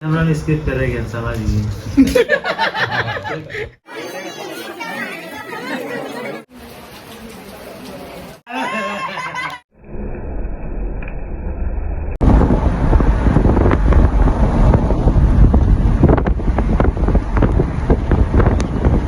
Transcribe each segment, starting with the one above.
Camera skip करेगा समझिए।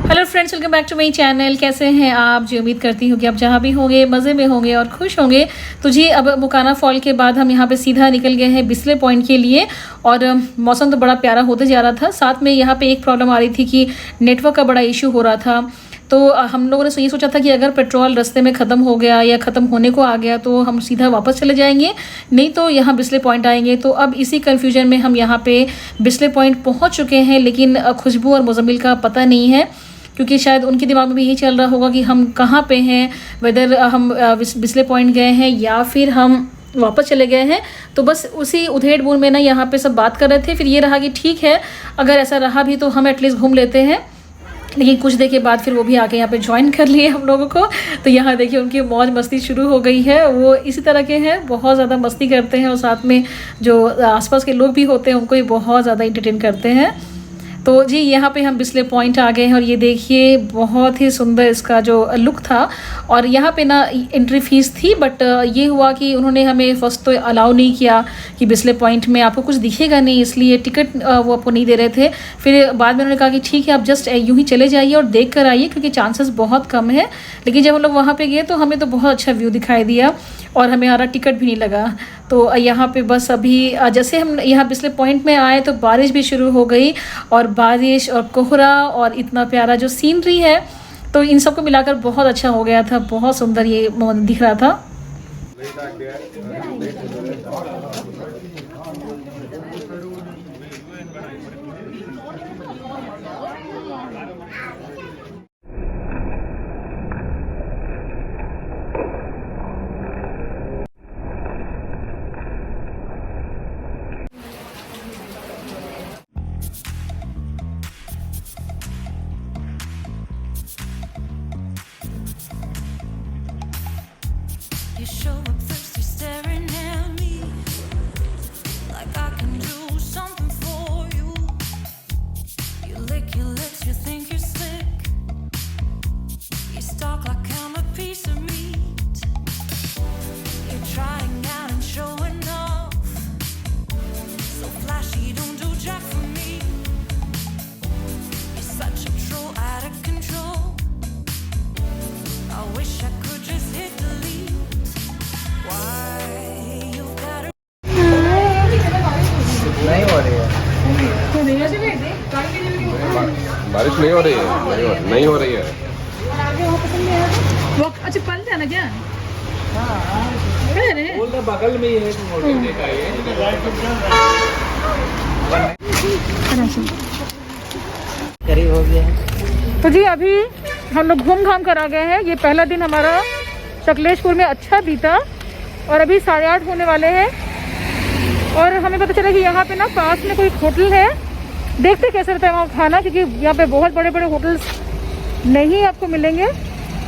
Hello friends, welcome back to my channel. कैसे हैं आप? जी उम्मीद करती हूँ कि आप जहाँ भी होंगे मज़े में होंगे और खुश होंगे। तो जी अब मुकाना फॉल के बाद हम यहाँ पे सीधा निकल गए हैं बिस्ले पॉइंट के लिए। और मौसम तो बड़ा प्यारा होते जा रहा था। साथ में यहाँ पे एक प्रॉब्लम आ रही थी कि नेटवर्क का बड़ा इशू हो रहा था। तो हम लोगों ने ये सोचा था कि अगर पेट्रोल रास्ते में ख़त्म हो गया या ख़त्म होने को आ गया तो हम सीधा वापस चले जाएंगे, नहीं तो यहाँ बिस्ले पॉइंट आएंगे। तो अब इसी कन्फ्यूजन में हम यहाँ पे बिस्ले पॉइंट पहुँच चुके हैं, लेकिन खुशबू और मुज़म्मिल का पता नहीं है, क्योंकि शायद उनके दिमाग में भी यही चल रहा होगा कि हम कहाँ पे हैं, वेदर हम बिस्ले पॉइंट गए हैं या फिर हम वापस चले गए हैं। तो बस उसी उधेड़-बुन में ना यहाँ पे सब बात कर रहे थे। फिर ये रहा कि ठीक है, अगर ऐसा रहा भी तो हम एटलीस्ट घूम लेते हैं। लेकिन कुछ देर के बाद फिर वो भी आके यहाँ पे ज्वाइन कर लिए हम लोगों को। तो यहाँ देखिए उनकी मौज मस्ती शुरू हो गई है। वो इसी तरह के हैं, बहुत ज़्यादा मस्ती करते हैं और साथ में जो आसपास के लोग भी होते हैं उनको भी बहुत ज़्यादा इंटरटेन करते हैं। तो जी यहाँ पे हम बिस्ले पॉइंट आ गए हैं और ये देखिए बहुत ही सुंदर इसका जो लुक था। और यहाँ पे ना एंट्री फ़ीस थी, बट ये हुआ कि उन्होंने हमें फ़र्स्ट तो अलाउ नहीं किया कि बिस्ले पॉइंट में आपको कुछ दिखेगा नहीं, इसलिए टिकट वो आपको नहीं दे रहे थे। फिर बाद में उन्होंने कहा कि ठीक है, आप जस्ट यूँ ही चले जाइए और देख कर आइए, क्योंकि चांसेस बहुत कम है। लेकिन जब हम लोग वहाँ पर गए तो हमें तो बहुत अच्छा व्यू दिखाई दिया और हमें हमारा टिकट भी नहीं लगा। तो यहाँ पे बस अभी जैसे हम यहाँ बिस्ले पॉइंट में आए तो बारिश भी शुरू हो गई, और बारिश और कोहरा और इतना प्यारा जो सीनरी है, तो इन सब को मिलाकर बहुत अच्छा हो गया था। बहुत सुंदर ये दिख रहा था। You show up thirsty, staring at me like I can do something for you. You lick your lips, you think you're slick. You stalk like I'm a piece of meat. You're trying out and showing off, so flashy, don't do jack for me. You're such a troll, out of control. I wish I could just hit delete. नहीं हो रही है, बारिश नहीं हो रही है, नहीं हो रही है। अच्छा पल जाना क्या? बगल में ही है देखा ये। करीब हो गया है। तो जी अभी हम लोग घूम घाम कर आ गए हैं। ये पहला दिन हमारा सकलेशपुर में अच्छा बीता और अभी 8:30 होने वाले हैं। और हमें पता चला कि यहाँ पे ना पास में कोई होटल है। देखते कैसे रहता है वहाँ खाना, क्योंकि यहाँ पे बहुत बड़े बड़े होटल्स नहीं आपको मिलेंगे।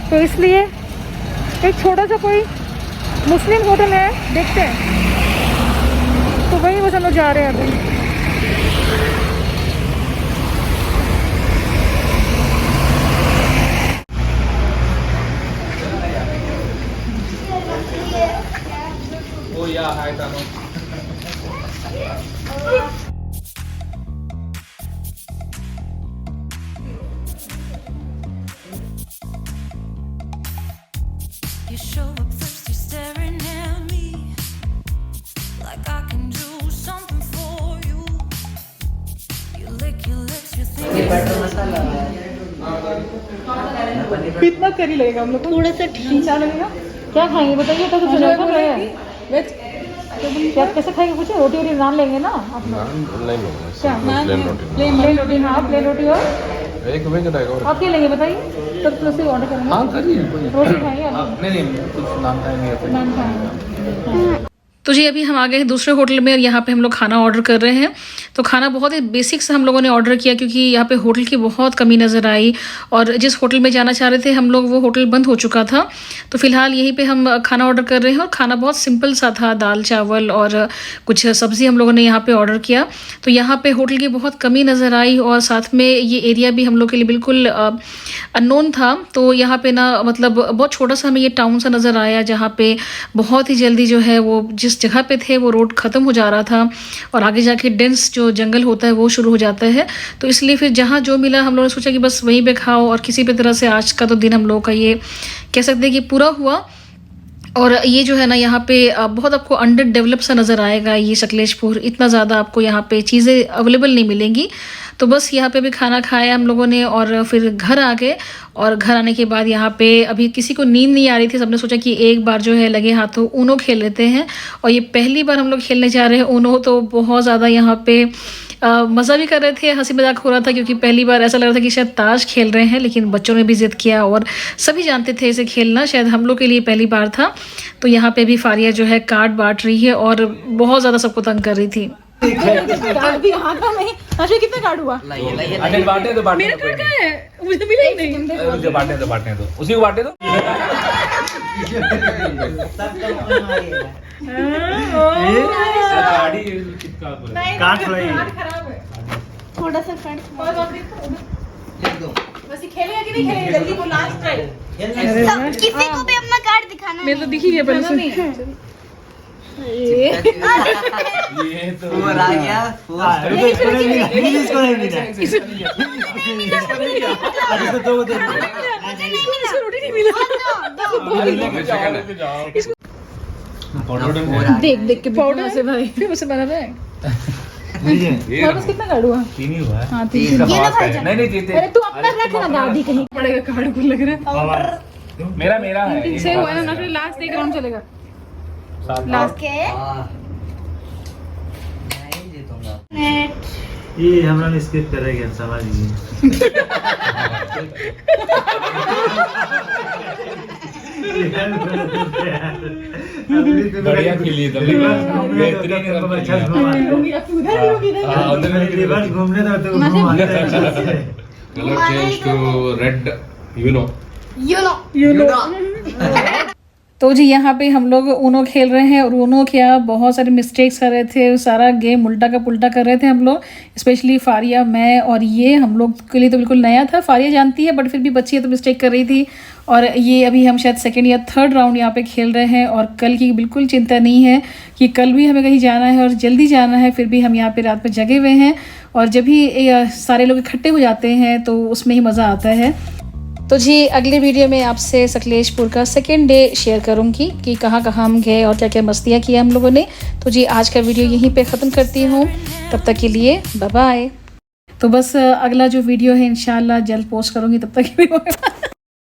तो इसलिए एक छोटा सा कोई मुस्लिम होटल है, देखते हैं। तो वहीं बस हम लोग जा रहे हैं अभी। वो या है तानो। You show up thirsty, staring at me like I can do something for you. You lick your lips, you think butter masala कितना करी लगेगा हम लोग को? थोड़ा सा खींचा लगेगा। क्या खाएंगे बताइए? तो वेज क्या कैसे खाएंगे? पूछे रोटी और नान लेंगे ना आप लोग? नहीं क्या प्लेन रोटी? हाँ प्लेन रोटी और एक वेज रहेगा। और आप क्या लेंगे बताइए? तो प्लस ही ऑर्डर करेंगे। हाँ करिए। रोटी खाएंगे? नहीं कुछ नाम खाएंगे, नान खाएंगे। तो जी अभी हम आ गए हैं दूसरे होटल में और यहाँ पे हम लोग खाना ऑर्डर कर रहे हैं। तो खाना बहुत ही बेसिक से हम लोगों ने ऑर्डर किया क्योंकि यहाँ पे होटल की बहुत कमी नज़र आई और जिस होटल में जाना चाह रहे थे हम लोग वो होटल बंद हो चुका था। तो फिलहाल यहीं पे हम खाना ऑर्डर कर रहे हैं और खाना बहुत सिंपल सा था, दाल चावल और कुछ सब्ज़ी हम लोगों ने यहाँ पे ऑर्डर किया। तो यहाँ पे होटल की बहुत कमी नज़र आई और साथ में ये एरिया भी हम लोग के लिए बिल्कुल अननोन था। तो यहाँ पे ना मतलब बहुत छोटा सा हमें ये टाउन सा नज़र आया जहाँ पे बहुत ही जल्दी जो है वो जिस जगह पे थे वो रोड ख़त्म हो जा रहा था और आगे जाके डेंस जो जंगल होता है वो शुरू हो जाता है। तो इसलिए फिर जहाँ जो मिला हम लोगों ने सोचा कि बस वहीं पे खाओ और किसी भी तरह से आज का तो दिन हम लोगों का ये कह सकते हैं कि पूरा हुआ। और ये जो है ना यहाँ पे बहुत आपको अंडर डेवलप सा नज़र आएगा ये सकलेशपुर, इतना ज़्यादा आपको यहाँ पे चीज़ें अवेलेबल नहीं मिलेंगी। तो बस यहाँ पे भी खाना खाया हम लोगों ने और फिर घर आ गए और घर आने के बाद यहाँ पे अभी किसी को नींद नहीं आ रही थी। सबने सोचा कि एक बार जो है लगे हाथों ऊनो खेल लेते हैं और ये पहली बार हम लोग खेलने जा रहे हैं ऊनो। तो बहुत ज़्यादा यहाँ पे मज़ा भी कर रहे थे, हंसी मजाक हो रहा था क्योंकि पहली बार ऐसा लग रहा था कि शायद ताश खेल रहे हैं, लेकिन बच्चों ने भी जिद किया और सभी जानते थे इसे खेलना, शायद हम लोग के लिए पहली बार था। तो यहाँ पे भी फारिया जो है कार्ड बांट रही है और बहुत ज़्यादा सबको तंग कर रही थी। कार्ड भी हाथों में अजय कितना कार्ड हुआ? अरे बांटे तो बांटे मेरा कार्ड कहाँ है? मुझे मिला ही नहीं। मुझे बांटे तो उसी को बांटे तो थोड़ा सा कार्ड वैसे खेलेगा कि नहीं खेलेगा? जल्दी बोल, लास्ट ट्राई। किसी को भी अपना कार्ड दिखाना मेरे तो दिख ही गया पहले से। ये तो आ गया देख देख के पाउडर से भाई फिर मुझसे बना रहा है। ये बस कितना कार्ड हुआ? तीन ही हुआ है। हाँ तीन। ये ना भाई नहीं नहीं जीते। अरे तू अपना रख ना, गाड़ी कहीं पड़ेगा कार्ड को लग रहा है। मेरा है से हुआ ना फिर लास्ट एक राउंड चलेगा। लास्ट के नहीं जीतूंगा ये हमरा ने स्किप करेगा समझ लीजिए। बढ़िया खेली बेहतरीन रिवर्स घूमने दो तो घुमाते हैं। Colour change to red you know you know तो जी यहाँ पे हम लोग ऊनो खेल रहे हैं और ऊनो क्या बहुत सारे मिस्टेक्स कर रहे थे, सारा गेम उल्टा का पुल्टा कर रहे थे हम लोग, स्पेशली फारिया, मैं और ये हम लोग के लिए तो बिल्कुल नया था। फारिया जानती है बट फिर भी बच्ची है तो मिस्टेक कर रही थी। और ये अभी हम शायद सेकंड या थर्ड राउंड यहाँ पे खेल रहे हैं और कल की बिल्कुल चिंता नहीं है कि कल भी हमें कहीं जाना है और जल्दी जाना है, फिर भी हम यहाँ पे रात में जगे हुए हैं। और जब भी सारे लोग इकट्ठे हो जाते हैं तो उसमें ही मज़ा आता है। तो जी अगले वीडियो में आपसे सकलेशपुर का सेकेंड डे शेयर करूंगी कि कहाँ कहाँ हम गए और क्या क्या मस्तियाँ की हम लोगों ने। तो जी आज का वीडियो यहीं पे ख़त्म करती हूँ, तब तक के लिए बाय बाय। तो बस अगला जो वीडियो है इंशाल्लाह जल्द पोस्ट करूँगी, तब तक के लिए